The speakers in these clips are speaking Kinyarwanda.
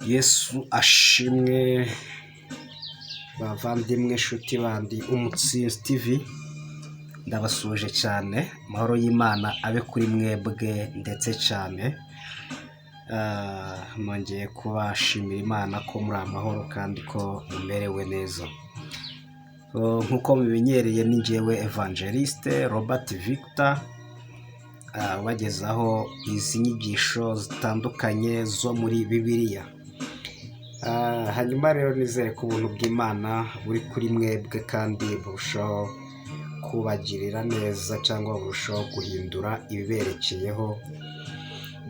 Yesu ashimwe bavandimwe inshuti bandi Umutsinzi TV, ndabasuje cyane. Amahoro y'Imana abe kuri mwebwe ndetse cyane. Nongeye kubashimira Imana ko muri amahoro kandi ko mumerewe neza. Nk'uko mubimenyereye ni njyewe Evangeliste Robert Victor, bagezaho izi nyigisho zitandukanye zo muri Bibiliya. Hanyuma rero nizere ko ubuntu bw'Imana buri kuri mwebwe kandi burushaho kubagirira neza cyangwa burushaho guhindura ibiberekeyeho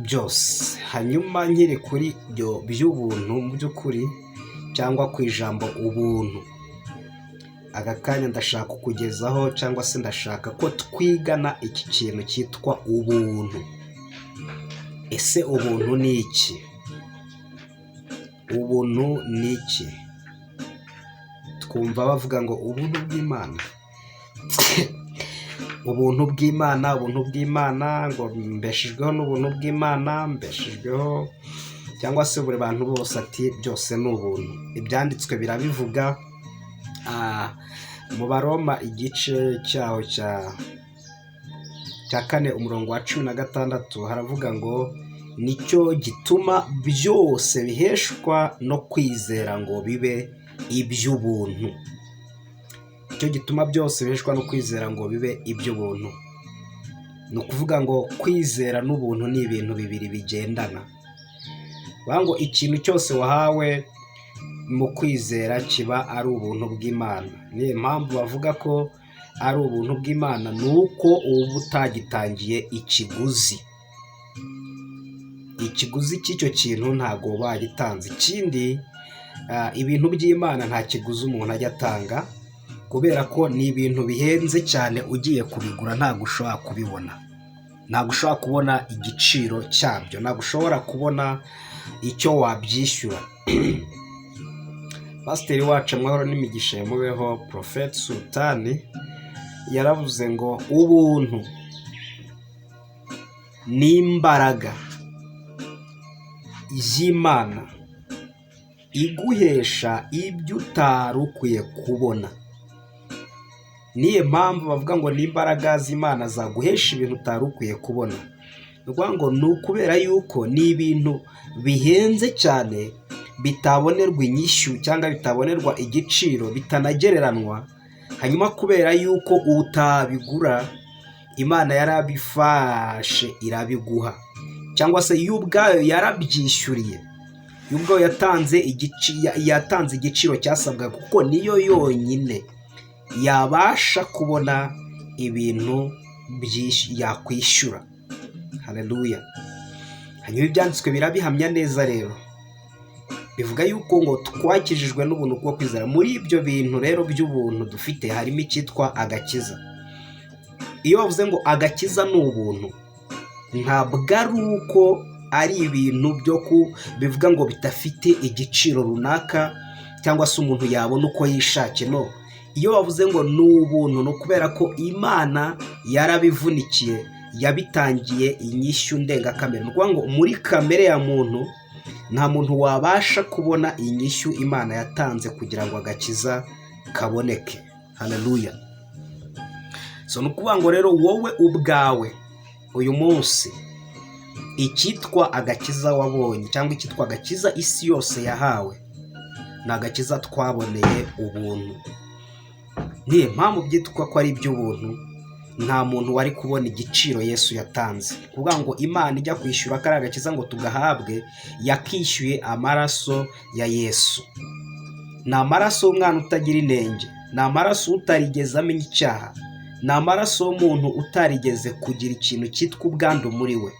byose. Hanyuma nkiri kuri byo by'ubuntu mu by'ukuri cyangwa ku ijambo ubuntu, aka kanya ndashaka kukugezaho cyangwa se ndashaka ko twigana iki kintu cyitwa ubuntu. Ese ubuntu ni iki? Ubuntu ni iki? Twumva bavuga ngo ubuntu bw'Imana ubuntu bw'Imana, ubuntu bw'Imana, ngo mbeshejweho n'ubuntu bw'Imana, mbeshejweho cyangwa se buri bantu bose ati byose ni ubuntu. Ibyanditswe birabivuga mu Baroma igice cyaho cya 4 umurongo wa 16 haravuga ngo nicyo gituma byose biheshwa no kwizera ngo bibe iby'ubuntu. Icyo gituma byose biheshwa no kwizera ngo bibe iby'ubuntu. Ni ukuvuga ngo kwizera n'ubuntu ni ibintu bibiri bigendana. Bavuga ngo ikintu cyose wahawe mu kwizera kiba ari ubuntu bw'Imana. Niyo mpamvu bavuga ko ari ubuntu bw'Imana, ni uko uba utagitangiye ikiguzi. Ikiguzi cy'icyo kintu ntabwo bagitanze. Ikindi, ibintu by'Imana nta kiguzi umuntu ajya atanga, kubera ko ni ibintu bihenze cyane. Ugiye kubigura ntabwo ushobora kubibona, ntabwo ushobora kubona igiciro cyabyo, ntabwo ushobora kubona icyo wabyishyura. Pasiteri wacu amahoro n'imigisha yamubeho Prophet Sultan yaravuze ngo ubuntu ni imbaraga y'Imana iguhesha ibyo utari ukwiye kubona. Niyo mpamvu bavuga ngo ni imbaraga z'Imana zaguhesha ibintu utari ukwiye kubona. Ni ukuvuga ngo ni ukubera yuko ni ibintu bihenze cyane, bitabonerwa inyishyu cyangwa bitabonerwa igiciro, bitanagereranwa. Hanyuma kubera yuko utabigura, Imana yarabifashe irabiguha, cyangwa se yo ubwayo yarabyishyuriye, yo ubwayo yatanze igiciro cyasabwaga, kuko niyo yonyine yabasha kubona ibintu yakwishyura. Haleluya. Hanyuma ibyanditswe birabihamya neza rero, bivuga yuko ngo twakijijwe n'ubuntu bwo kwizera. Muri ibyo bintu rero by'ubuntu dufite harimo icyitwa agakiza. Iyo bavuze ngo agakiza ni ubuntu, ntabwo ari uko ari ibintu bivuga ngo bidafite igiciro runaka cyangwa se umuntu yabona uko yishakiye. No, iyo bavuze ngo ni ubuntu ni ukubera ko Imana yarabivunikiye, yabitangiye inyishyu ndengakamere. Ni ukuvuga ngo muri kamere ya muntu nta muntu wabasha kubona inyishyu Imana yatanze kugira ngo agakiza kaboneke. Haleluya. So ni ukuvuga ngo rero wowe ubwawe uyu munsi icyitwa agakiza wabonye, cyangwa icyitwa agakiza isi yose yahawe, ni agakiza twaboneye ubuntu. Niyo mpamvu byitwa ko ari iby'ubuntu. Nta muntu wari kubona igiciro Yesu yatanze. Kuvuga ngo Imana ijya kwishyura kari agakiza ngo tugahabwe, yakishyuye amaraso ya Yesu. Ni amaraso y'umwana utagira inenge, ni amaraso utarigeze amenya icyaha, ni amaraso y'umuntu utarigeze kugira ikintu cyitwa ubwandu muri we.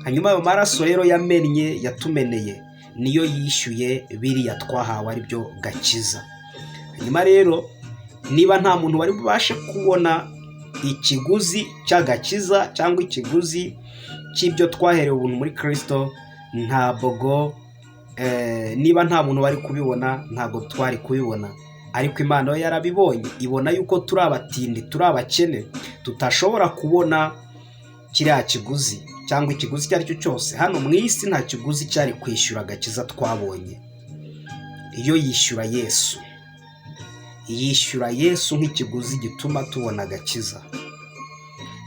Hanyuma ayo maraso rero yamennye, yatumeneye, niyo yishyuye biriya twahawe ari byo gakiza. Hanyuma rero niba nta muntu wari bubashe kubona ikiguzi cy'agakiza cyangwa ikiguzi cy'ibyo twaherewe ubuntu muri Kristo, ntabwo niba nta muntu wari kubibona, ntabwo twari kubibona. Ariko Imana yo yarabibonye, ibona yuko turi abatindi, turi abakene, tutashobora kubona kiriya kiguzi cyangwa ikiguzi icyo ari cyo cyose. Hano mu isi nta kiguzi cyari kwishyura agakiza twabonye. Iyo yishyura Yesu nk'ikiguzi gituma tubona agakiza.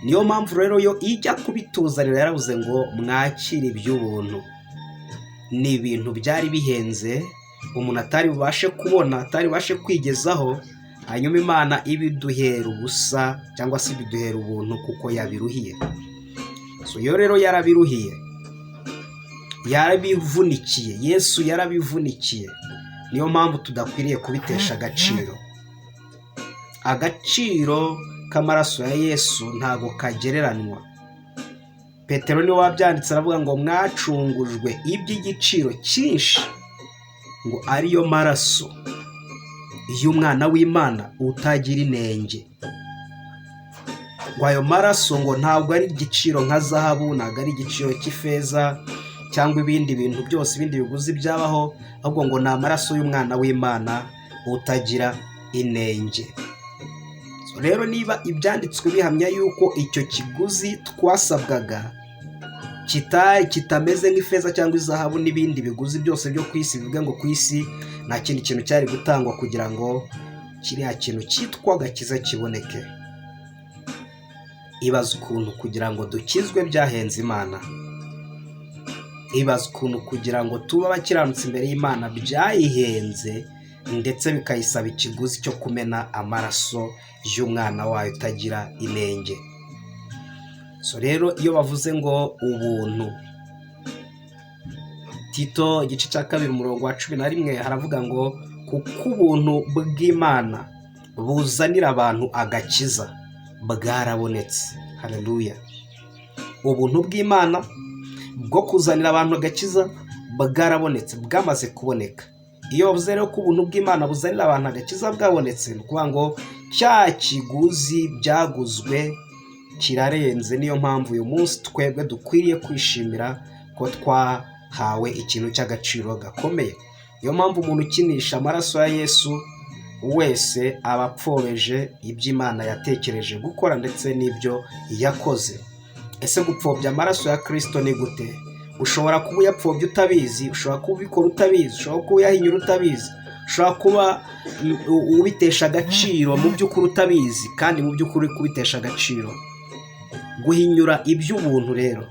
Niyo mpamvu rero yo ijya kubituzanira yaravuze ngo mwakire iby'ubuntu. Ni ibintu byari bihenze umuntu atari bubashe kubona, atari bubashe kwigezaho, hanyuma Imana ibiduhera ubusa cyangwa se ibiduhera ubuntu kuko yabiruhiye. Yo rero yarabiruhiye, yarabivunikiye. Yesu yarabivunikiye. Niyo mpamvu tudakwiriye kubitesha agaciro. Agaciro k'amaraso ya Yesu ntago kagereranywa. Petero niwe wabyanditse aravuga ngo mwacungujwe iby'igiciro cyinshi, ngo ariyo maraso y'umwana w'Imana utagira inenge. Ngo ayo maraso ngo ntabwo ari igiciro nka zahabu, ntabwo ari igiciro cy'ifeza cyangwa ibindi bintu byose, ibindi biguzi byabaho, ahubwo ngo ni amaraso y'umwana w'Imana utagira inenge. Rero niba ibyanditswe bihamya yuko icyo kiguzi twasabwaga kitameze nk'ifeza cyangwa izahabu n'ibindi biguzi byose byo ku isi, bivuga ngo ku isi nta kindi kintu cyari gutangwa kugira ngo kiriya kintu cyitwa agakiza kiboneke. Ibaza ukuntu kugira ngo dukizwe byahenze Imana. Ibaza ukuntu kugira ngo tuba abakiranutsi imbere y'Imana byayihenze, ndetse bikayisaba ikiguzi cyo kumena amaraso y'umwana wayo utagira inenge. Rero iyo bavuze ngo ubuntu, Tito igice cya 2 umurongo wa 11 haravuga ngo kuko ubuntu bw'Imana buzanira abantu agakiza bwarabonetse. Haleluya. Ubuntu bw'Imana bwo kuzanira abantu agakiza bwarabonetse, bwamaze kuboneka. Iyo bavuze rero ko ubuntu bw'Imana buzanira abantu agakiza bwabonetse, ni ukuvuga ngo cya kiguzi byaguzwe kirarenze. Niyo mpamvu uyu munsi twebwe dukwiriye kwishimira ko twahawe ikintu cy'agaciro gakomeye. Niyo mpamvu umuntu ukinisha amaraso ya Yesu wese aba apfobeje iby'Imana yatekereje gukora ndetse n'ibyo yakoze. Ese gupfobya amaraso ya Kristo ni gute? Ushobora kuba uyapfobya utabizi, ushobora kuba ubikora utabizi, ushobora kuba uyahinyura utabizi, ushobora kuba ubitesha agaciro mu by'ukuri utabizi, kandi mu by'ukuri kubitesha agaciro. Guhinyura iby'ubuntu rero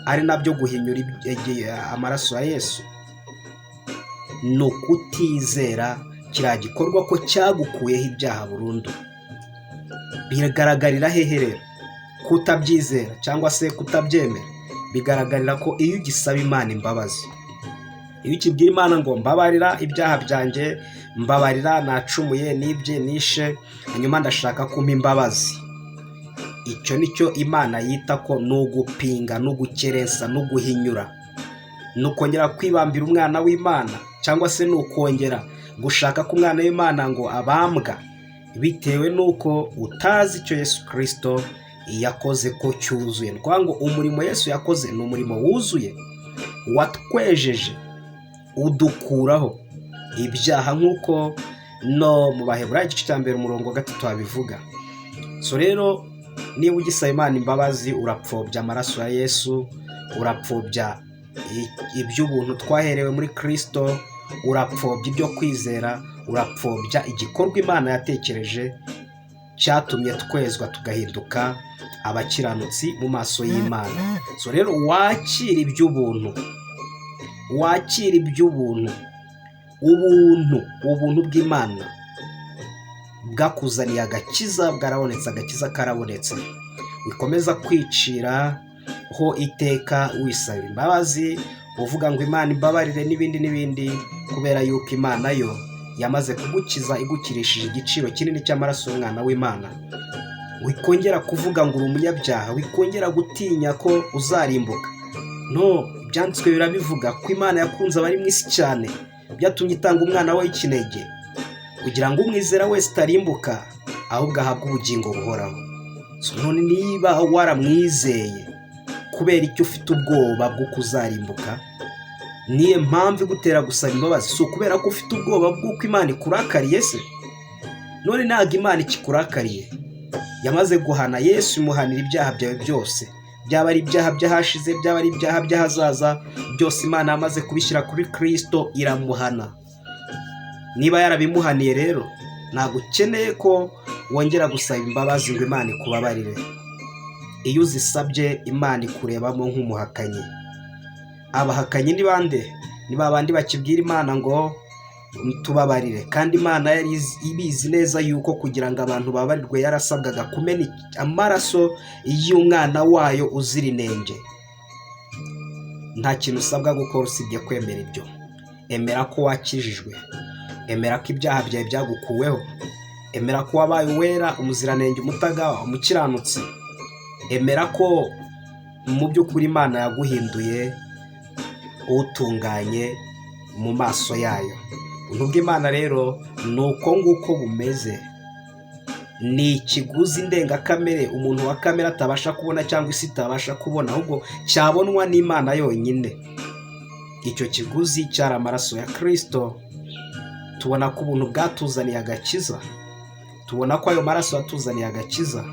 ari nabyo guhinyura amaraso ya Yesu, ni ukutizera kiriya gikorwa ko cyagukuyeho ibyaha burundu. Bigaragarira hehe rero? Kutabyizera cyangwa se kutabyemera bigaragarira ko iyo ugisaba Imana imbabazi, iyo ukibwira Imana ngo mbabarira ibyaha byanjye, mbabarira nacumuye, nibye, nishe, hanyuma ndashaka kumpa imbabazi, icyo nicyo Imana yita ko ni ugupinga, ni ugukerensa, ni uguhinyura, ni ukongera kwibambira umwana w'Imana, cyangwa se ni ukongera gushaka ko umwana w'Imana ngo abambwa, bitewe n'uko utazi icyo Yesu Kristo yakoze ko cyuzuye. Ni ukuvuga ngo umurimo Yesu yakoze ni umurimo wuzuye, watwejeje, udukuraho ibyaha, nk'uko no mu Baheburayo igice cya 1 umurongo wa 3 babivuga. Rero niba ugisaba Imana imbabazi, urapfobya amaraso ya Yesu, urapfobya iby'ubuntu twaherewe muri Kristo, urapfobya ibyo kwizera, urapfobya igikorwa Imana yatekereje cyatumye twezwa tugahinduka abakiranutsi mu maso y'Imana. Rero wakira iby'ubuntu, wakira iby'ubuntu. Ubuntu bw'Imana bwakuzaniye agakiza bwarabonetse, agakiza karabonetse. Wikomeza kwicira ho iteka wisaba imbabazi, uvuga ngo Imana imbabarire n'ibindi n'ibindi, kubera yuko Imana yo yamaze kugukiza igukirishije igiciro kinini cy'amaraso y'umwana w'Imana. Wikongera kuvuga ngo uri umunyabyaha, wikongera gutinya ko uzarimbuka. No, ibyanditswe birabivuga ko Imana yakunze abari mu isi cyane, byatumye itanga umwana we w'ikinege kugira ngo umwizera wese utarimbuka ahubwo ahabwe ubugingo buhoraho. None niba waramwizeye, kubera icyo ufite ubwoba bwo kuzarimbuka, niye mpamvu igutera gusaba imbabazi? So kubera ko ufite ubwoba bw'uko Imana ikurakariye se? None ntabwo Imana ikikurakariye, yamaze guhana Yesu, imuhanira ibyaha byawe byose, byaba ari ibyaha byahashize, byaba ari ibyaha by'ahazaza, byose Imana yamaze kubishyira kuri Kristo iramuhana. Niba yarabimuhaniye rero ntabwo ukeneye ko wongera gusaba imbabazi ngo Imana ikubabarire. Iyo uzisabye Imana ikurebamo nk'umuhakanyi. Abahakanyi ni bande? Ni babandi bakibwira Imana ngo tubabarire, kandi Imana yari ibizi neza yuko kugira ngo abantu babarirwe yarasabwaga kumena amaraso y'umwana wayo uzira inenge. Nta kintu usabwa gukora usibye kwemera ibyo. Emera ko wakijijwe, emera ko ibyaha byawe byagukuweho, emera ko wabaye uwera, umuziranenge, umutagawa, umukiranutsi. Emera ko mu by'ukuri Imana yaguhinduye utunganye mu maso yayo. Ubuntu bw'Imana rero ni uko nguko bumeze. Ni ikiguzi ndengakamere umuntu wa kamere atabasha kubona cyangwa isi itabasha kubona, ahubwo cyabonwa n'Imana yonyine. Icyo kiguzi cyari amaraso ya Kristo. Tubona ko ubuntu bwatuzaniye agakiza, tubona ko ayo maraso yatuzaniye agakiza.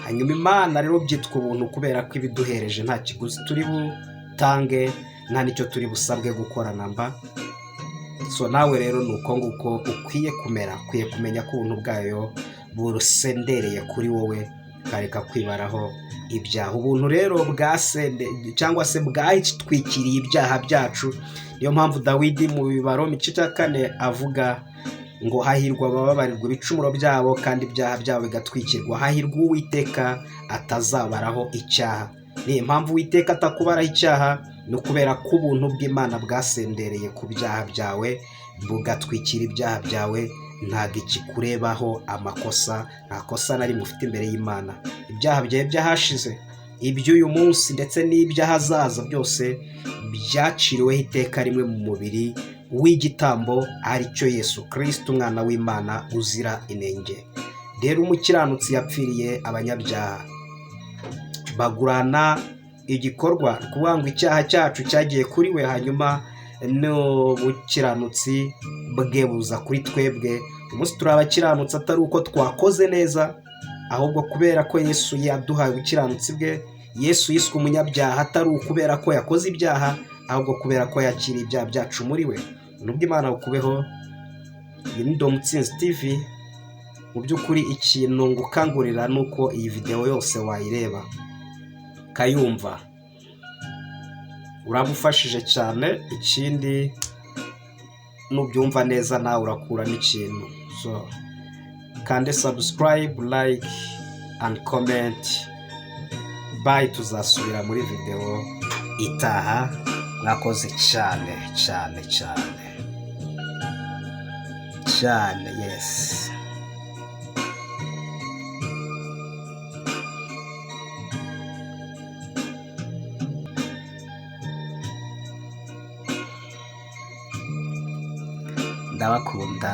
Hanyuma Imana rero byitwa ubuntu kubera ko ibiduhereje nta kiguzi turi butange, nta nicyo turi busabwe gukora namba. So nawe rero ni uko nguko ukwiye kumera, ukwiye kumenya ko ubuntu bwayo burusendereye kuri wowe, kareka kwibaraho ibyaha. Ubuntu rero bwasende cyangwa se bwatwikiriye ibyaha byacu. Niyo mpamvu Dawidi mu Bibaroma igice cya 4 avuga ngo hahirwa abababarirwa ibicumuro byabo kandi ibyaha byabo bigatwikirwa. Hahirwa Uwiteka atazabaraho icyaha. Niyo mpamvu Uwiteka atakubaraho icyaha, ni ukubera ko ubuntu bw'Imana bwasendereye ku byaha byawe, bugatwikira ibyaha byawe. Ntabwo ikikurebaho amakosa, nta kosa na rimwe ufite imbere y'Imana. Ibyaha byawe byahashize, iby'uyu munsi ndetse n'iby'ahazaza byose byaciriweho iteka rimwe mu mubiri w'igitambo, ari cyo Yesu Kristo umwana w'Imana uzira inenge. Rero umukiranutsi yapfiriye abanyabyaha, bagurana igikorwa, kuvuga ngo icyaha cyacu cyagiye kuri we, hanyuma n'ubukiranutsi bwe buza kuri twebwe. Umunsi turi abakiranutsi atari uko twakoze neza, ahubwo kubera ko Yesu yaduhaye ubukiranutsi bwe. Yesu yiswe umunyabyaha atari ukubera ko yakoze ibyaha, ahubwo kubera ko yakiriye ibyaha byacu muri we. Ubuntu bw'Imana bukubeho. Iyi ni Mutsinzi TV. Mu by'ukuri ikintu ngukangurira ni uko iyi video yose wayireba kayumva, urabufashije cyane. Ikindi nubyumva neza nawe urakuramo ikintu. So kande subscribe, like and comment. Bye, tuzasubira muri video itaha. Mwakoze cyane cyane cyane cyane. Yes. Ndabakunda.